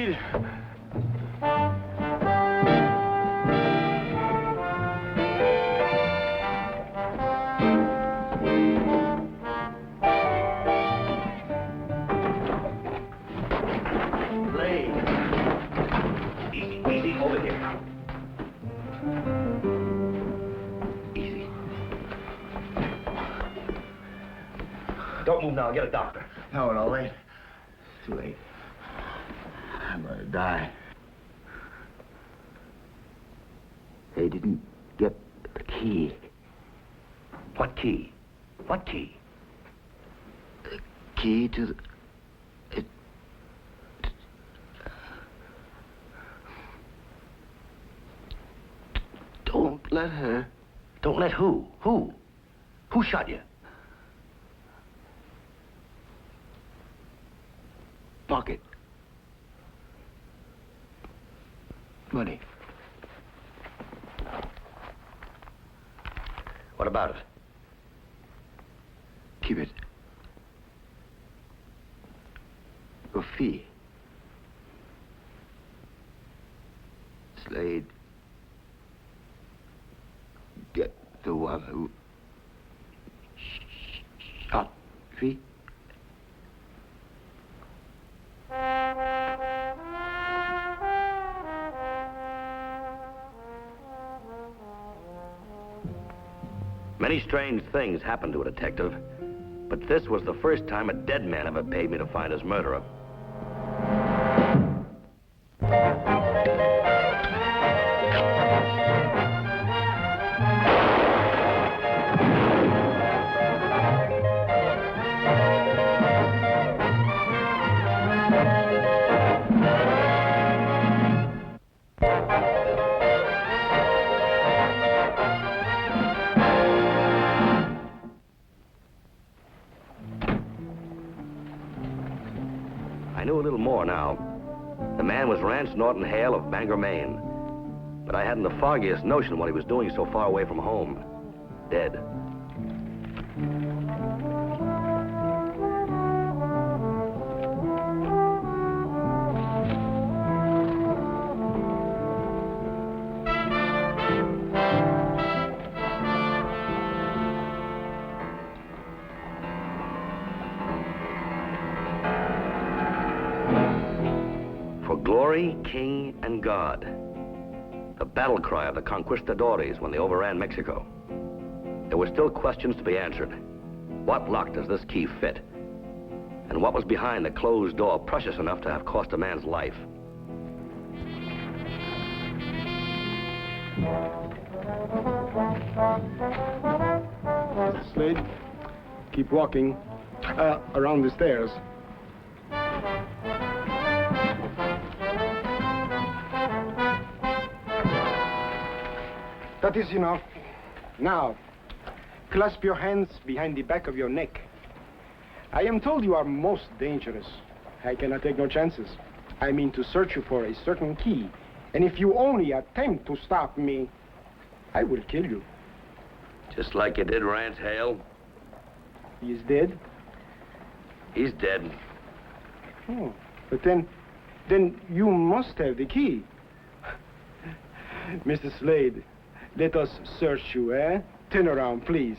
Slade! Easy, over here. Easy. Don't move now, get a doctor. No, no, wait. It's too late. I'm gonna die. They didn't get the key. What key? What key? The key to the... Don't let her. Don't let who? Who? Who shot you? Pocket. Money. What about it? Keep it. Your fee. Slade. Get the one who shot me. Many strange things happened to a detective, but this was the first time a dead man ever paid me to find his murderer. I knew a little more now. The man was Rance Norton Hail of Bangor, Maine. But I hadn't the foggiest notion what he was doing so far away from home. Dead. Glory, king, and God. The battle cry of the conquistadors when they overran Mexico. There were still questions to be answered. What lock does this key fit? And what was behind the closed door precious enough to have cost a man's life? Mr. Slade, keep walking around the stairs. That is enough. Now, clasp your hands behind the back of your neck. I am told you are most dangerous. I cannot take no chances. I mean to search you for a certain key. And if you only attempt to stop me, I will kill you. Just like you did Rance Hail? He is dead? He's dead. Oh, but then you must have the key. Mr. Slade, let us search you, eh? Turn around, please.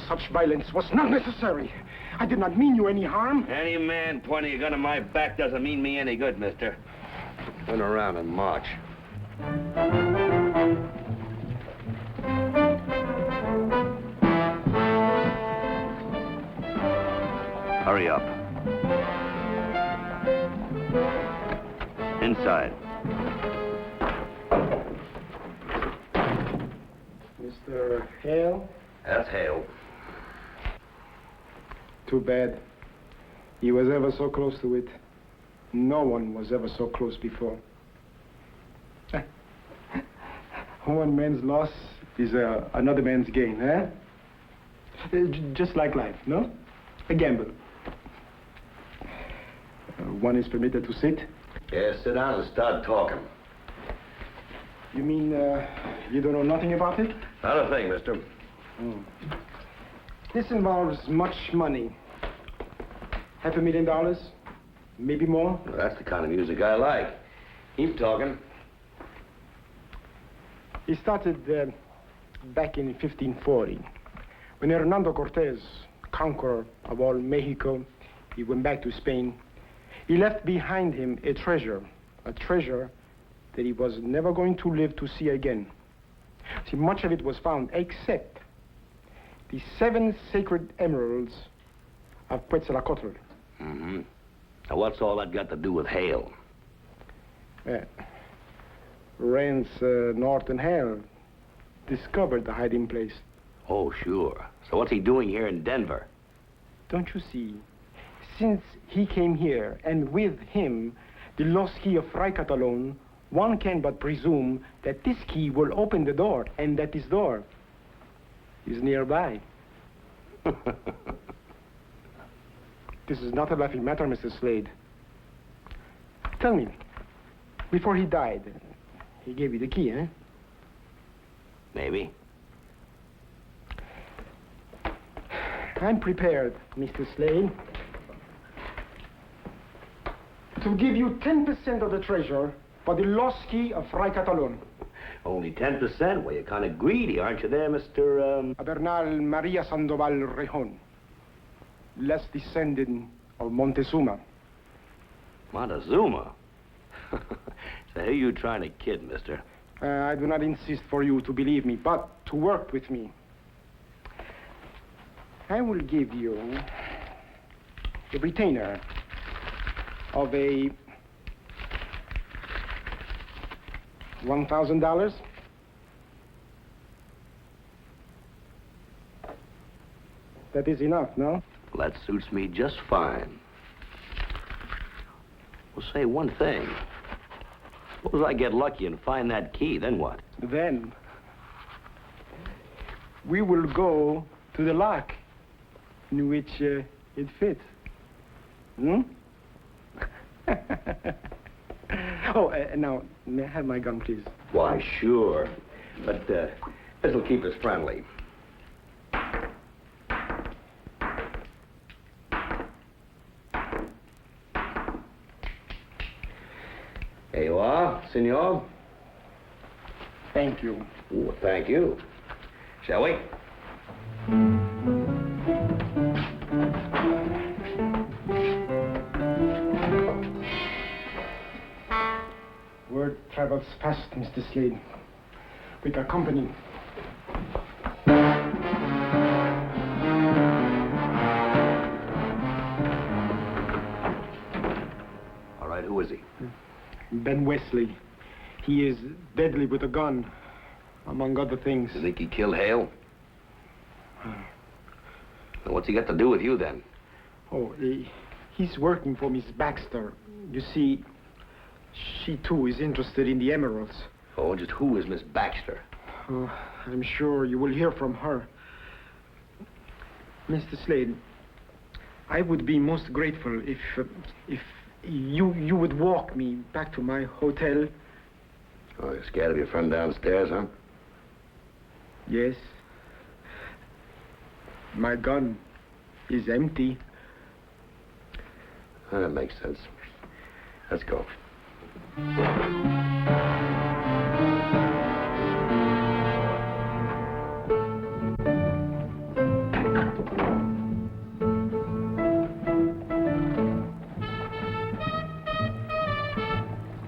Such violence was not necessary. I did not mean you any harm. Any man pointing a gun at my back doesn't mean me any good, mister. Turn around and march. Hurry up. Inside. Mr. Hale? That's Hale. Too bad. He was ever so close to it. No one was ever so close before. One man's loss is another man's gain, eh? Just like life, no? A gamble. One is permitted to sit. Yeah, sit down and start talking. You mean you don't know nothing about it? Not a thing, mister. This involves much money. $500,000, maybe more. Well, that's the kind of music I like. Keep talking. It started back in 1540, when Hernando Cortez, conqueror of all Mexico, he went back to Spain. He left behind him a treasure that he was never going to live to see again. See, much of it was found, except the 7 sacred emeralds of Quetzalcoatl. Mm-hmm. Now, what's all that got to do with Hail? Rance Norton Hail discovered the hiding place. Oh, sure. So what's he doing here in Denver? Don't you see? Since he came here, and with him, the lost key of Fray Catalon, one can but presume that this key will open the door, and that this door is nearby. This is not a laughing matter, Mr. Slade. Tell me, before he died, he gave you the key, eh? Maybe. I'm prepared, Mr. Slade, to give you 10% of the treasure for the lost key of Fray Catalon. Only 10%? Well, you're kind of greedy, aren't you there, Mr. Bernal Maria Sandoval Reon, last descendant of Montezuma. Montezuma? So who are you trying to kid, mister? I do not insist for you to believe me, but to work with me. I will give you a retainer of a $1,000. That is enough, no? Well, that suits me just fine. Well, say one thing. Suppose I get lucky and find that key, then what? Then we will go to the lock in which it fits. Hmm? Oh, now, may I have my gun, please? Why, sure. But this'll keep us friendly. Here you are, senor. Thank you. Oh, thank you. Shall we? Word travels fast, Mr. Slade. We got company. All right, who is he? Ben Wesley. He is deadly with a gun, among other things. You think he killed Hale? Now, what's he got to do with you, then? Oh, he's working for Miss Baxter. You see, she, too, is interested in the emeralds. Oh, just who is Miss Baxter? Oh, I'm sure you will hear from her. Mr. Slade, I would be most grateful if you would walk me back to my hotel. Oh, you're scared of your friend downstairs, huh? Yes. My gun is empty. That makes sense. Let's go.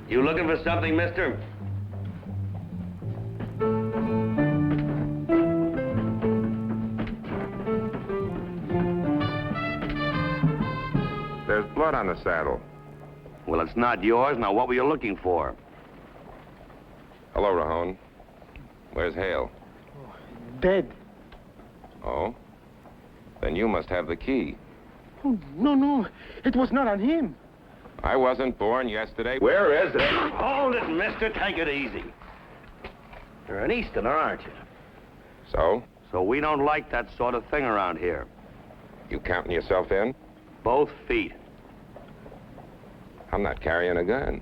You looking for something, mister? There's blood on the saddle. Well, it's not yours. Now, what were you looking for? Hello, Rejon. Where's Hale? Dead. Oh? Then you must have the key. Oh, no. It was not on him. I wasn't born yesterday. Where is it? Hold it, mister. Take it easy. You're an Easterner, aren't you? So? So we don't like that sort of thing around here. You counting yourself in? Both feet. I'm not carrying a gun.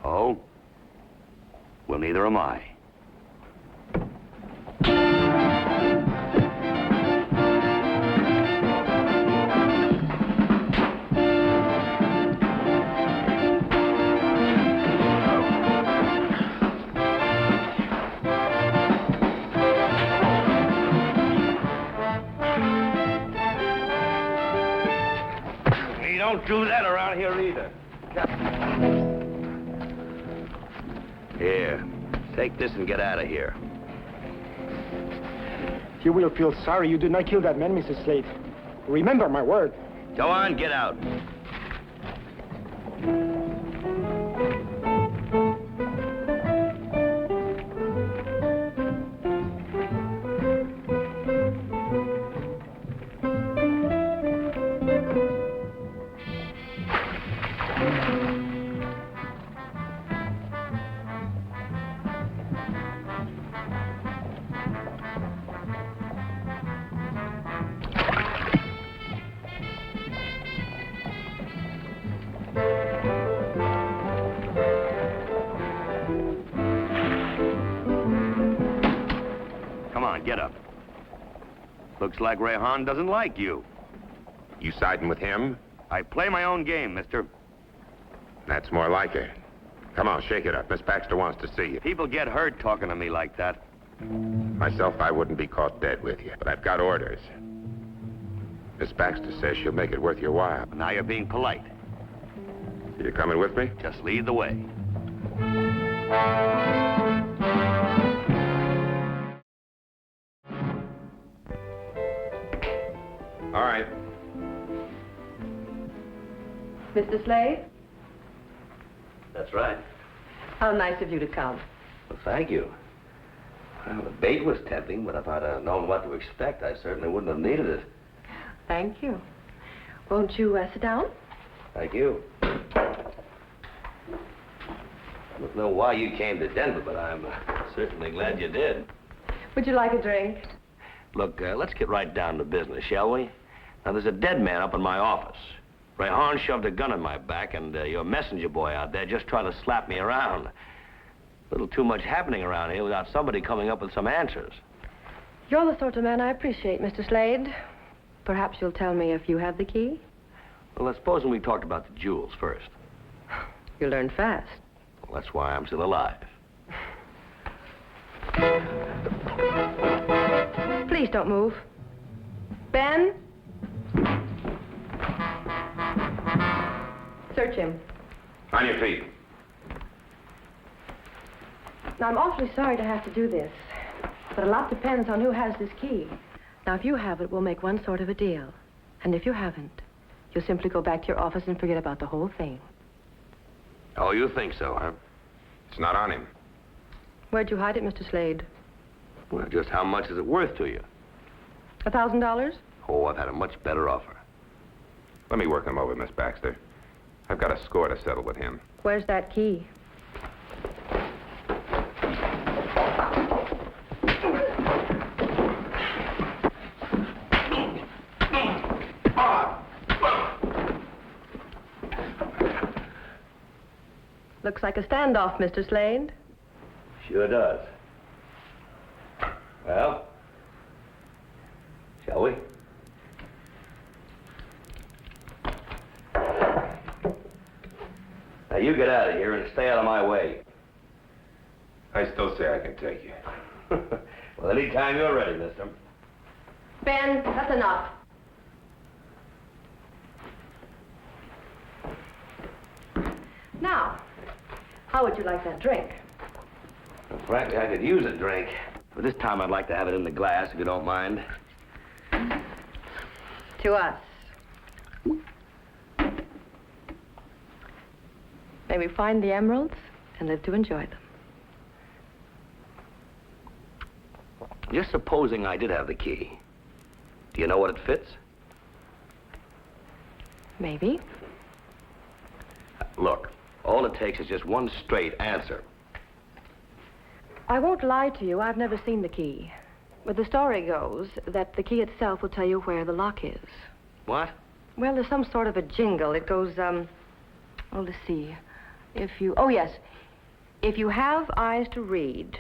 Oh? Well, neither am I. don't do that around here either. Here, take this and get out of here. You will feel sorry you did not kill that man, Mrs. Slade. Remember my word. Go on, get out. Get up. Looks like Reon doesn't like you. You siding with him? I play my own game, mister. That's more like it. Come on, shake it up. Miss Baxter wants to see you. People get hurt talking to me like that. Myself, I wouldn't be caught dead with you, but I've got orders. Miss Baxter says she'll make it worth your while. Now you're being polite. You coming with me? Just lead the way. All right. Mr. Slade? That's right. How nice of you to come. Well, thank you. Well, the bait was tempting, but if I'd known what to expect, I certainly wouldn't have needed it. Thank you. Won't you sit down? Thank you. I don't know why you came to Denver, but I'm certainly glad you did. Would you like a drink? Look, let's get right down to business, shall we? Now, there's a dead man up in my office. Reon shoved a gun in my back, and your messenger boy out there just trying to slap me around. A little too much happening around here without somebody coming up with some answers. You're the sort of man I appreciate, Mr. Slade. Perhaps you'll tell me if you have the key? Well, let's suppose we talked about the jewels first. You learn fast. Well, that's why I'm still alive. Please don't move. Ben? Search him. On your feet. Now, I'm awfully sorry to have to do this, but a lot depends on who has this key. Now, if you have it, we'll make one sort of a deal. And if you haven't, you'll simply go back to your office and forget about the whole thing. Oh, you think so, huh? It's not on him. Where'd you hide it, Mr. Slade? Well, just how much is it worth to you? $1,000? Oh, I've had a much better offer. Let me work him over, Miss Baxter. I've got a score to settle with him. Where's that key? Looks like a standoff, Mr. Slade. Sure does. Well, shall we? Now, you get out of here and stay out of my way. I still say I can take you. Well, anytime you're ready, mister. Ben, that's enough. Now, how would you like that drink? Well, frankly, I could use a drink. But this time I'd like to have it in the glass, if you don't mind. To us. May we find the emeralds and live to enjoy them. Just supposing I did have the key. Do you know what it fits? Maybe. Look, all it takes is just one straight answer. I won't lie to you, I've never seen the key. But the story goes that the key itself will tell you where the lock is. What? Well, there's some sort of a jingle. It goes, oh, let's see. Oh, yes. If you have eyes to read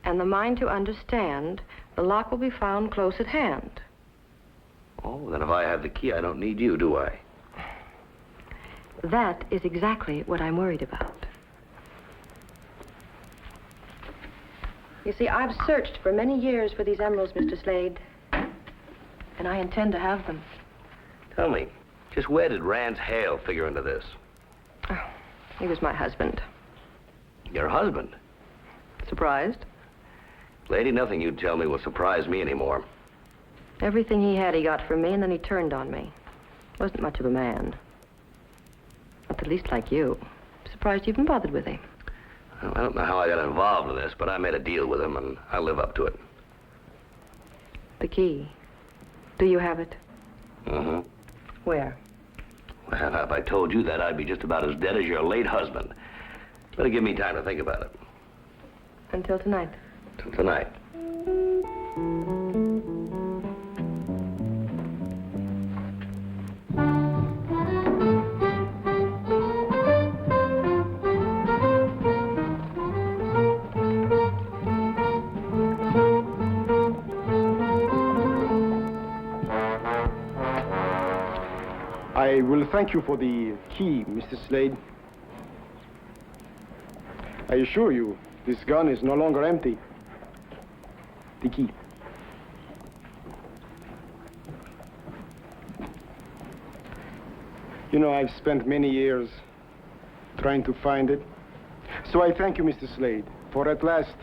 and the mind to understand, the lock will be found close at hand. Oh, then if I have the key, I don't need you, do I? That is exactly what I'm worried about. You see, I've searched for many years for these emeralds, Mr. Slade. And I intend to have them. Tell me, Just where did Rance Hail figure into this? Oh, he was my husband. Your husband? Surprised? Lady, nothing you'd tell me will surprise me anymore. Everything he had, he got from me, and then he turned on me. Wasn't much of a man. Not the least like you. Surprised you even bothered with him. Well, I don't know how I got involved in this, but I made a deal with him, and I live up to it. The key. Do you have it? Mm-hmm. Where? Well, if I told you that, I'd be just about as dead as your late husband. Better give me time to think about it. Until tonight. Till tonight. I will thank you for the key, Mr. Slade. I assure you, this gun is no longer empty. The key. You know, I've spent many years trying to find it. So I thank you, Mr. Slade, for at last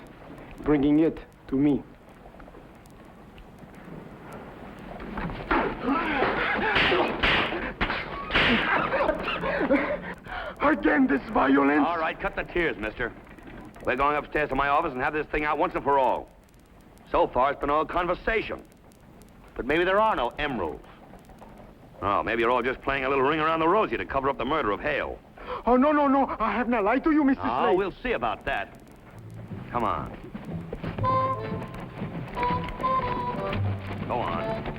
bringing it to me. Again, this violence. All right, cut the tears, mister. We're going upstairs to my office and have this thing out once and for all. So far, it's been all conversation. But maybe there are no emeralds. Oh, maybe you're all just playing a little ring around the rosy to cover up the murder of Hale. Oh, no, no, no. I have not lied to you, Mr. Oh, Slade. we'll see about that. Come on. Go on.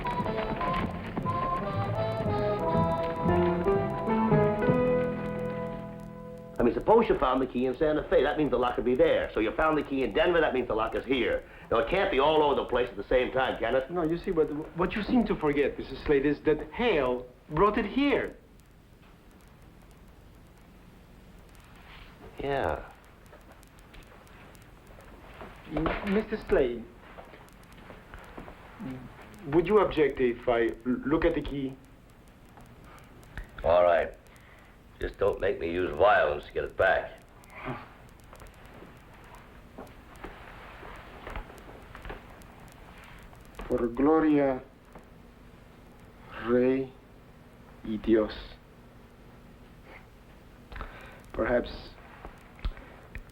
I mean, suppose you found the key in Santa Fe. That means the lock would be there. So you found the key in Denver. That means the lock is here. Now, it can't be all over the place at the same time, can it? No, you see, what you seem to forget, Mrs. Slade, is that Hale brought it here. Yeah. Mr. Slade, would you object if I look at the key? All right. Just don't make me use violence to get it back. Por gloria, Rey y Dios. Perhaps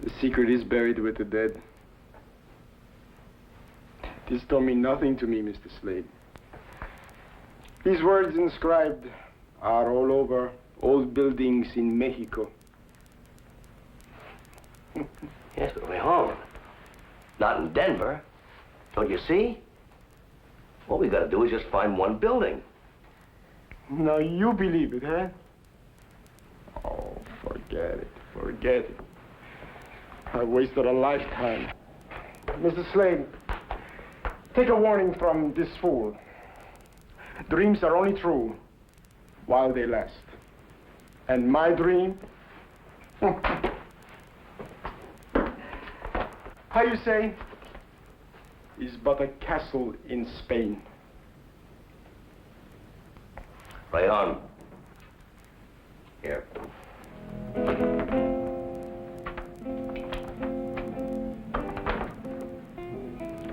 the secret is buried with the dead. This don't mean nothing to me, Mr. Slade. These words inscribed are all over old buildings in Mexico. Yes, but we're home. Not in Denver. Don't you see? All we gotta do is just find one building. Now you believe it, huh? Oh, forget it. Forget it. I wasted a lifetime. Mr. Slade, take a warning from this fool. Dreams are only true while they last. And my dream, how you say, is but a castle in Spain. Right on. Here.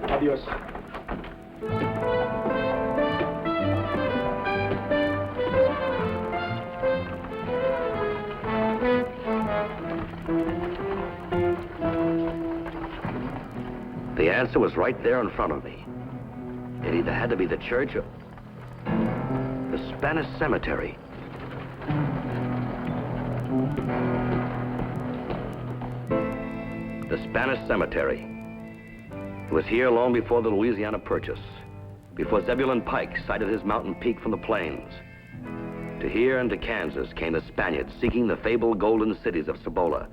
Adios. The answer was right there in front of me. It either had to be the church or the Spanish cemetery. The Spanish cemetery. It was here long before the Louisiana Purchase, before Zebulon Pike sighted his mountain peak from the plains. To here and to Kansas came the Spaniards seeking the fabled golden cities of Cibola.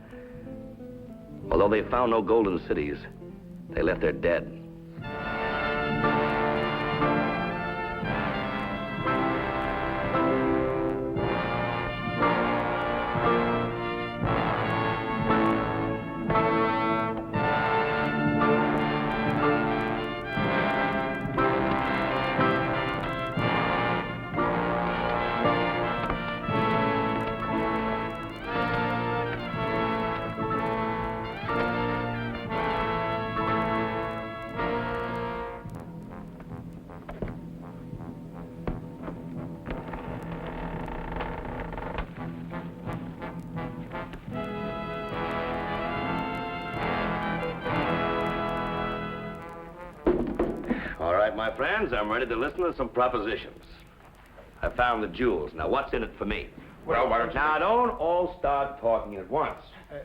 Although they found no golden cities, they left their dead. my friends, I'm ready to listen to some propositions. I found the jewels. Now, what's in it for me? Well, why don't you... Now, don't all start talking at once.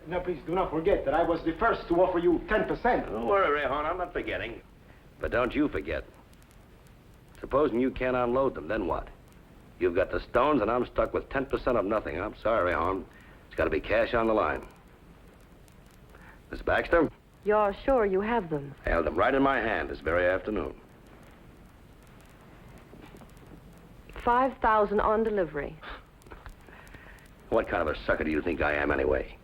Now, please do not forget that I was the first to offer you 10%. Don't worry, Rejon, I'm not forgetting. But don't you forget. Supposing you can't unload them, then what? You've got the stones, and I'm stuck with 10% of nothing. I'm sorry, Rejon. It's got to be cash on the line. Miss Baxter? You're sure you have them? I held them right in my hand this very afternoon. 5,000 on delivery. What kind of a sucker do you think I am, anyway?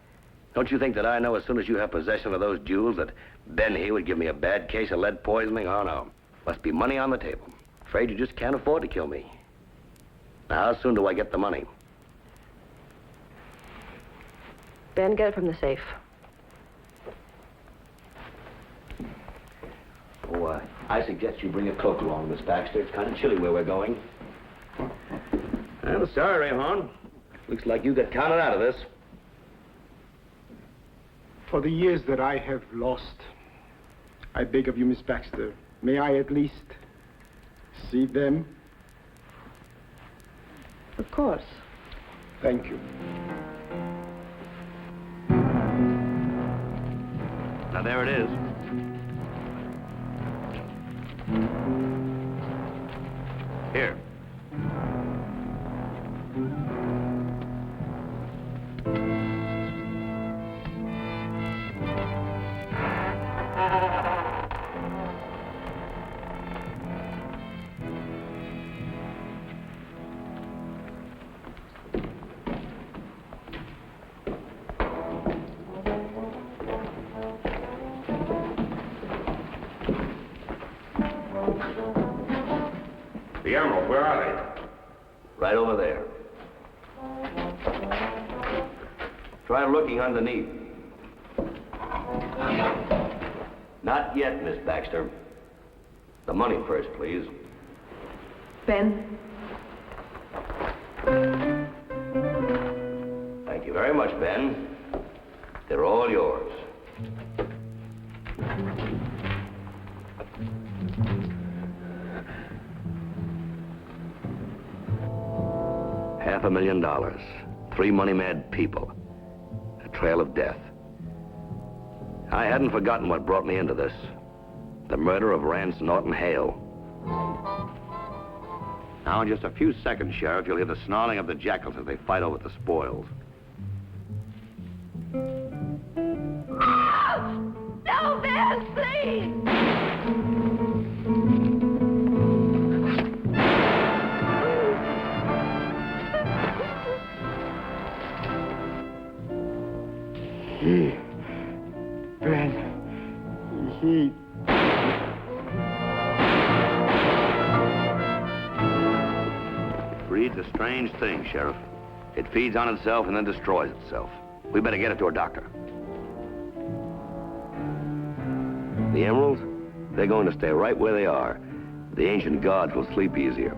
Don't you think that I know as soon as you have possession of those jewels that Ben here would give me a bad case of lead poisoning? Oh, no. Must be money on the table. Afraid you just can't afford to kill me. Now, how soon do I get the money? Ben, get it from the safe. Oh, I suggest you bring a cloak along, Miss Baxter. It's kind of chilly where we're going. I'm sorry, Rejon. Looks like you got counted out of this. For the years that I have lost, I beg of you, Miss Baxter, may I at least see them? Of course. Thank you. Now, there it is. Here. The emeralds, where are they? Right over there. Try looking underneath. Not yet, Miss Baxter. The money first, please. Ben? Thank you very much, Ben. They're all yours. $500,000. 3 money-mad people. A trail of death. I hadn't forgotten what brought me into this. The murder of Rance Norton Hail. Now, in just a few seconds, Sheriff, you'll hear the snarling of the jackals as they fight over the spoils. No, Ben, please! Ben, he... Breed's a strange thing, Sheriff. It feeds on itself and then destroys itself. We better get it to a doctor. The emeralds? They're going to stay right where they are. The ancient gods will sleep easier.